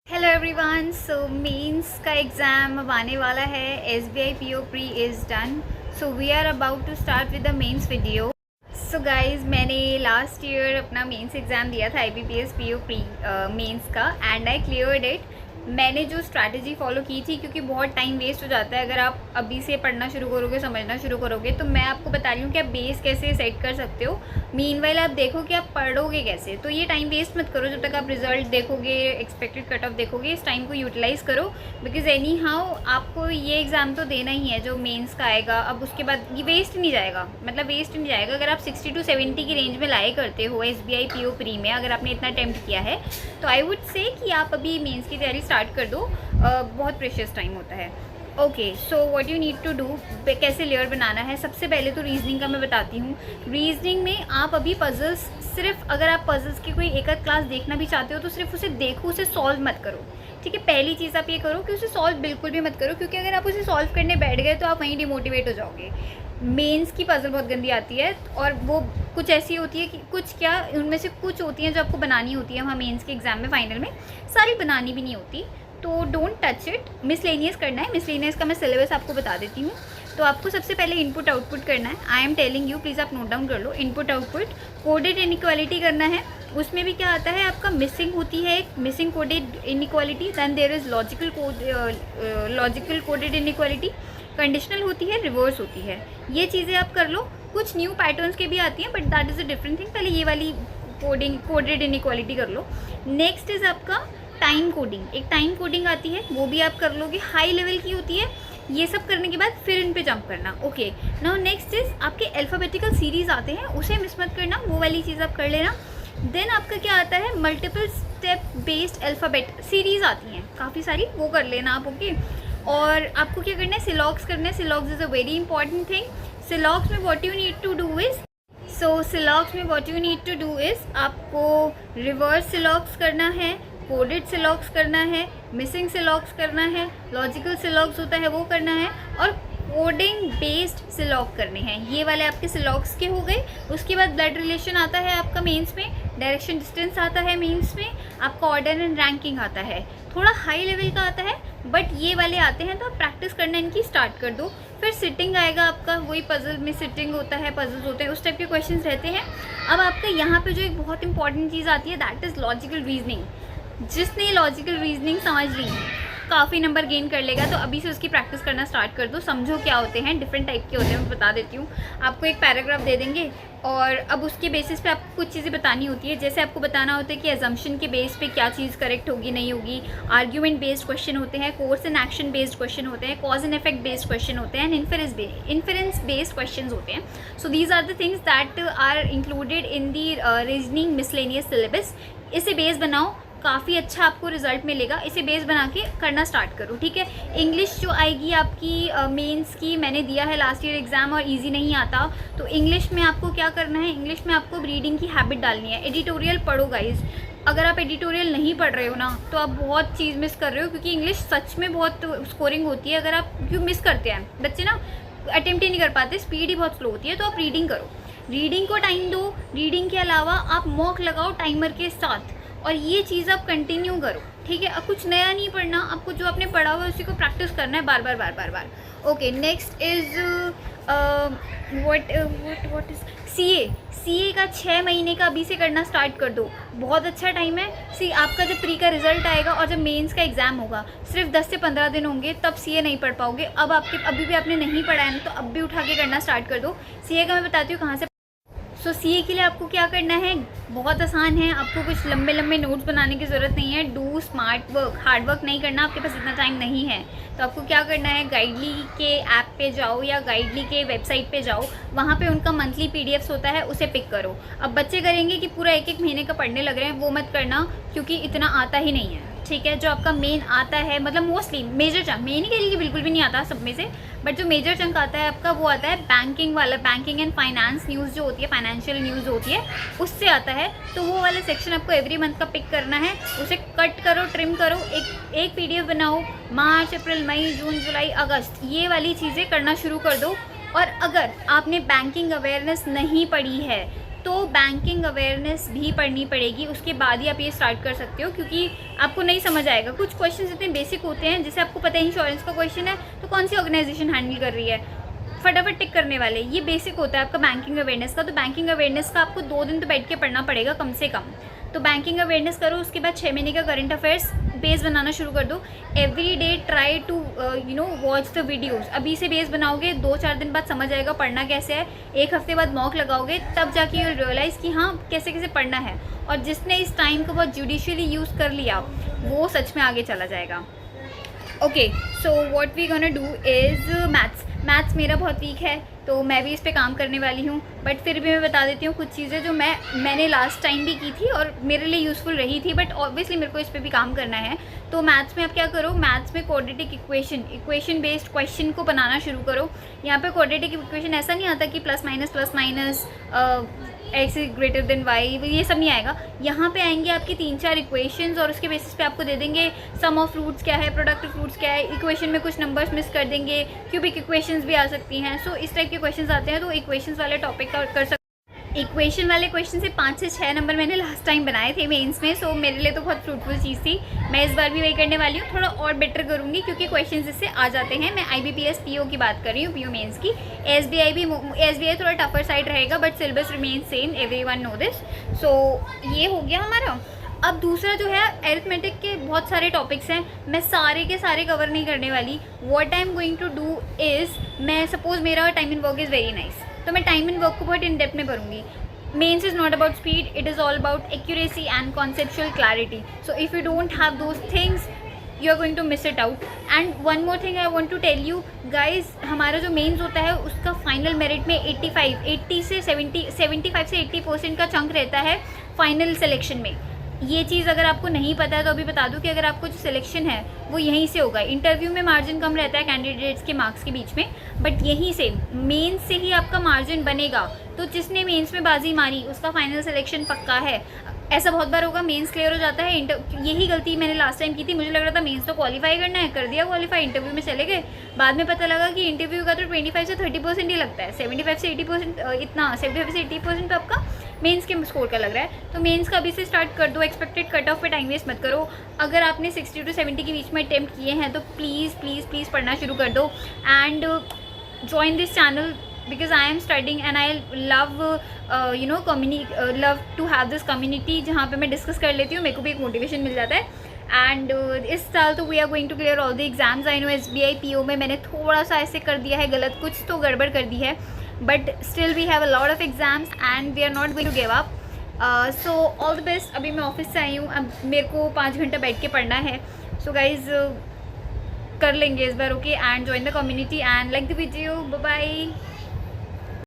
Hello everyone. So mains का exam अब आने वाला है। SBI PO pre is done, so we are about to start with the mains video. So guys, मैंने last year अपना mains exam दिया था IBPS PO प्री मेंस का, एंड आई क्लियर्ड इट। मैंने जो स्ट्रैटेजी फॉलो की थी, क्योंकि बहुत टाइम वेस्ट हो जाता है अगर आप अभी से पढ़ना शुरू करोगे, समझना शुरू करोगे, तो मैं आपको बता रही हूँ कि आप बेस कैसे सेट कर सकते हो। मीनवाइल आप देखो कि आप पढ़ोगे कैसे, तो ये टाइम वेस्ट मत करो। जब तक आप रिजल्ट देखोगे, एक्सपेक्टेड कट ऑफ देखोगे, इस टाइम को यूटिलाइज़ करो, बिकॉज एनी हाउ आपको ये एग्ज़ाम तो देना ही है जो मेंस का आएगा। अब उसके बाद ये वेस्ट नहीं जाएगा, मतलब वेस्ट नहीं जाएगा। अगर आप 60 to 70 की रेंज में लाए करते हो SBI PO प्री में, अगर आपने इतना अटैम्प्ट किया है, तो आई वुड से कि आप अभी मेंस की तैयारी स्टार्ट कर दो। बहुत प्रेशियस टाइम होता है। Okay, so what you need to do, कैसे लेयर बनाना है। सबसे पहले तो रीजनिंग का मैं बताती हूँ। रीजनिंग में आप अभी पजल्स, सिर्फ अगर आप पजल्स की कोई एक आध क्लास देखना भी चाहते हो तो सिर्फ उसे देखो, उसे सॉल्व मत करो। ठीक है, पहली चीज़ आप ये करो कि उसे सॉल्व बिल्कुल भी मत करो, क्योंकि अगर आप उसे सॉल्व करने बैठ गए तो आप वहीं डिमोटिवेट हो जाओगे। मेंस की पजल बहुत गंदी आती है, और वो कुछ ऐसी होती है कि कुछ क्या, उनमें से कुछ होती हैं जो आपको बनानी होती है वहाँ मेंस के एग्ज़ाम में, फाइनल में। सारी बनानी भी नहीं होती, तो डोंट टच इट। मिसलेनियस करना है। मिसलेनियस का मैं सिलेबस आपको बता देती हूँ। तो आपको सबसे पहले इनपुट आउटपुट करना है। I am telling you, please आप नोट डाउन कर लो। इनपुट आउटपुट, कोडेड इनइक्वालिटी करना है। उसमें भी क्या आता है आपका, मिसिंग होती है एक, missing coded inequality. Then there is logical coded inequality. Conditional होती है, रिवर्स होती है। ये चीज़ें आप कर लो। कुछ न्यू पैटर्न्स के भी आती हैं, but that is a different thing. पहले ये वाली कोडेड इनइक्वालिटी कर लो। नेक्स्ट इज़ आपका टाइम कोडिंग। एक टाइम कोडिंग आती है, वो भी आप कर लोगे, हाई लेवल की होती है। ये सब करने के बाद फिर इन पे जंप करना। ओके, नाउ नेक्स्ट इज आपके अल्फ़ाबेटिकल सीरीज आते हैं, उसे मिस मत करना, वो वाली चीज़ आप कर लेना। देन आपका क्या आता है, multiple step based alphabet series आती हैं काफ़ी सारी, वो कर लेना आप। ओके, और आपको क्या करना है, सिलॉक्स करना है। सिलॉक्स is a very important thing. सिलॉक्स में what you need to do is, सिलॉक्स में what you need to do is आपको रिवर्स सिलॉक्स करना है, कोडेड सिलॉक्स करना है, मिसिंग सिलॉक्स करना है, लॉजिकल सिलॉक्स होता है वो करना है, और कोडिंग बेस्ड सिलॉक करने हैं। ये वाले आपके सिलॉक्स के हो गए। उसके बाद ब्लड रिलेशन आता है आपका मेंस में, डायरेक्शन डिस्टेंस आता है मेंस में, आपका ऑर्डर एंड रैंकिंग आता है, थोड़ा हाई लेवल का आता है, बट ये वाले आते हैं तो आप प्रैक्टिस करना इनकी स्टार्ट कर दो। फिर सिटिंग आएगा आपका, वही पजल में सिटिंग होता है, पजल्स होते हैं, उस टाइप के क्वेश्चंस रहते हैं। अब आपका यहाँ पे जो एक बहुत इंपॉर्टेंट चीज़ आती है, दैट इज़ लॉजिकल रीजनिंग। जिसने लॉजिकल रीजनिंग समझ ली काफ़ी नंबर गेन कर लेगा, तो अभी से उसकी प्रैक्टिस करना स्टार्ट कर दो। समझो क्या होते हैं, डिफरेंट टाइप के होते हैं, मैं बता देती हूँ। आपको एक पैराग्राफ दे देंगे, और अब उसके बेसिस पे आपको कुछ चीज़ें बतानी होती है। जैसे आपको बताना होता है कि एजम्पशन के बेस पे क्या चीज़ करेक्ट होगी नहीं होगी। आर्ग्यूमेंट बेस्ड क्वेश्चन होते हैं, course and action based question होते हैं, cause and effect based question होते हैं, एंड इन्फरेंस बेस्ड क्वेश्चन होते हैं। So these are the things that are included in the reasoning miscellaneous syllabus. इसे बेस बनाओ, काफ़ी अच्छा आपको रिजल्ट मिलेगा। इसे बेस बना के करना स्टार्ट करो। ठीक है, इंग्लिश जो आएगी आपकी मेंस की, मैंने दिया है लास्ट ईयर एग्ज़ाम और इजी नहीं आता, तो इंग्लिश में आपको क्या करना है, इंग्लिश में आपको रीडिंग की हैबिट डालनी है। एडिटोरियल पढ़ो गाइज। अगर आप एडिटोरियल नहीं पढ़ रहे हो ना, तो आप बहुत चीज़ मिस कर रहे हो, क्योंकि इंग्लिश सच में बहुत स्कोरिंग होती है। अगर आप क्यों मिस करते हैं बच्चे ना, अटेम्प्ट ही नहीं कर पाते, स्पीड ही बहुत स्लो होती है। तो आप रीडिंग करो, रीडिंग को टाइम दो। रीडिंग के अलावा आप मॉक लगाओ टाइमर के साथ, और ये चीज़ आप कंटिन्यू करो। ठीक है, अब कुछ नया नहीं पढ़ना, आपको जो आपने पढ़ा हुआ है उसी को प्रैक्टिस करना है बार बार बार बार बार। Okay, next is what is CA का 6 महीने का अभी से करना स्टार्ट कर दो, बहुत अच्छा टाइम है। आपका जब प्री का रिजल्ट आएगा और जब मेंस का एग्ज़ाम होगा, सिर्फ 10 से 15 दिन होंगे, तब CA नहीं पढ़ पाओगे। अब आपके अभी भी आपने नहीं पढ़ा है ना, तो अब भी उठा के करना स्टार्ट कर दो। CA का मैं बताती हूँ कहाँ से। CA के लिए आपको क्या करना है, बहुत आसान है। आपको कुछ लंबे लंबे नोट्स बनाने की ज़रूरत नहीं है। Do smart work, hard work नहीं करना, आपके पास इतना टाइम नहीं है। तो आपको क्या करना है, गाइडली के ऐप पे जाओ या गाइडली के वेबसाइट पे जाओ, वहाँ पे उनका मंथली PDFs होता है, उसे पिक करो। अब बच्चे करेंगे कि पूरा एक एक महीने का पढ़ने लग रहे हैं, वो मत करना, क्योंकि इतना आता ही नहीं है। ठीक है, जो आपका मेन आता है, मतलब मोस्टली मेजर चंक, मेन ही कह लीजिए, बिल्कुल भी नहीं आता सब में से, बट जो मेजर चंक आता है आपका, वो आता है बैंकिंग वाला। बैंकिंग एंड फाइनेंस न्यूज़ जो होती है, फाइनेंशियल न्यूज़ होती है, उससे आता है। तो वो वाला सेक्शन आपको एवरी मंथ का पिक करना है, उसे कट करो, ट्रिम करो, एक PDF बनाओ। मार्च, अप्रैल, मई, जून, जुलाई, अगस्त, ये वाली चीज़ें करना शुरू कर दो। और अगर आपने बैंकिंग अवेयरनेस नहीं पढ़ी है, तो बैंकिंग अवेयरनेस भी पढ़नी पड़ेगी, उसके बाद ही आप ये स्टार्ट कर सकते हो, क्योंकि आपको नहीं समझ आएगा। कुछ क्वेश्चन इतने बेसिक होते हैं, जैसे आपको पता है इंश्योरेंस का क्वेश्चन है तो कौन सी ऑर्गेनाइजेशन हैंडल कर रही है, फटाफट टिक करने वाले, ये बेसिक होता है आपका बैंकिंग अवेयरनेस का। तो बैंकिंग अवेयरनेस का आपको 2 दिन तो बैठ के पढ़ना पड़ेगा कम से कम। तो बैंकिंग अवेयरनेस करो, उसके बाद 6 महीने का करंट अफेयर्स बेस बनाना शुरू कर दो। Every day try to watch the videos. अभी से बेस बनाओगे, 2-4 दिन बाद समझ आएगा पढ़ना कैसे है, 1 हफ्ते बाद मॉक लगाओगे, तब जाके यू रियलाइज़ कि हाँ कैसे कैसे पढ़ना है। और जिसने इस टाइम को बहुत जुडिशियली यूज़ कर लिया वो सच में आगे चला जाएगा। Okay, so what we gonna do is maths मेरा बहुत वीक है, तो मैं भी इस पे काम करने वाली हूँ। बट फिर भी मैं बता देती हूँ कुछ चीज़ें जो मैंने लास्ट टाइम भी की थी और मेरे लिए यूज़फुल रही थी, बट ऑब्वियसली मेरे को इस पे भी काम करना है। तो मैथ्स में आप क्या करो, मैथ्स में क्वाड्रेटिक इक्वेशन बेस्ड क्वेश्चन को बनाना शुरू करो। यहाँ पे क्वाड्रेटिक इक्वेशन ऐसा नहीं आता कि plus minus X is greater than Y, ये सब नहीं आएगा। यहाँ पे आएंगे आपकी 3-4 इक्वेशंस और उसके बेसिस पे आपको दे देंगे सम ऑफ फ्रूट्स क्या है, प्रोडक्ट ऑफ फ्रूट्स क्या है, इक्वेशन में कुछ नंबर्स मिस कर देंगे, क्यूबिक इक्वेशंस भी आ सकती हैं। सो इस टाइप के क्वेश्चंस आते हैं, तो इक्वेशंस वाले टॉपिक का कर सकते। इक्वेशन वाले क्वेश्चन से 5 से 6 नंबर मैंने लास्ट टाइम बनाए थे मेंस में, सो मेरे लिए तो बहुत फ्रूटफुल चीज़ थी। मैं इस बार भी वही करने वाली हूँ, थोड़ा और बेटर करूँगी क्योंकि क्वेश्चंस इससे आ जाते हैं। मैं IBPS PO की बात कर रही हूँ, PO मेंस की। SBI थोड़ा टफर साइड रहेगा, but syllabus remain same, everyone know this. So ये हो गया हमारा। अब दूसरा जो है अरिथमेटिक के बहुत सारे टॉपिक्स हैं, मैं सारे के सारे कवर नहीं करने वाली। What I am going to do is, मैं सपोज मेरा time in work is very nice, तो मैं टाइम इन वर्क को बहुत इन डेप्थ में पढ़ूंगी। Mains is not about speed, it is all about accuracy and conceptual clarity. So if you don't have those things you are going to miss it out. And one more thing I want to tell you guys, हमारा जो mains होता है उसका final merit में 75 से 80% का chunk रहता है फाइनल सिलेक्शन में। ये चीज़ अगर आपको नहीं पता है तो अभी बता दूं कि अगर आपको जो सिलेक्शन है वो यहीं से होगा। इंटरव्यू में मार्जिन कम रहता है कैंडिडेट्स के मार्क्स के बीच में, बट यहीं से मेंस से ही आपका मार्जिन बनेगा। तो जिसने मेंस में बाजी मारी उसका फाइनल सिलेक्शन पक्का है। ऐसा बहुत बार होगा, मेंस क्लियर हो जाता है, यही गलती मैंने लास्ट टाइम की थी। मुझे लग रहा था मेंस तो क्वालिफाई करना है, कर दिया क्वालिफाई, इंटरव्यू में चले गए। बाद में पता लगा कि इंटरव्यू का तो 25 से 30% ही लगता है, 75 से 80% इतना 75 से 80% तो आपका मेंस के स्कोर का लग रहा है। तो मेंस का अभी से स्टार्ट कर दो, एक्सपेक्टेड कट ऑफ पे टाइम वेस्ट मत करो। अगर आपने 60 to 70 के बीच में अटेम्प्ट किए हैं तो प्लीज़ प्लीज़ प्लीज़ पढ़ना शुरू कर दो। And join this channel because I am studying and I love love to have this community जहाँ पे मैं डिस्कस कर लेती हूँ, मेरे को भी एक मोटिवेशन मिल जाता है। एंड इस साल तो we are going to clear all the exams. I know SBI PO में मैंने थोड़ा सा ऐसे कर दिया है गलत, कुछ तो गड़बड़ कर दी है, but still we have a lot of exams and we are not going to give up. So all the best. अभी मैं ऑफिस से आई हूँ, अब मेरे को 5 घंटा बैठ के पढ़ना है। सो गाइज कर लेंगे इस बार, okay. And join the community and like the video, bye bye.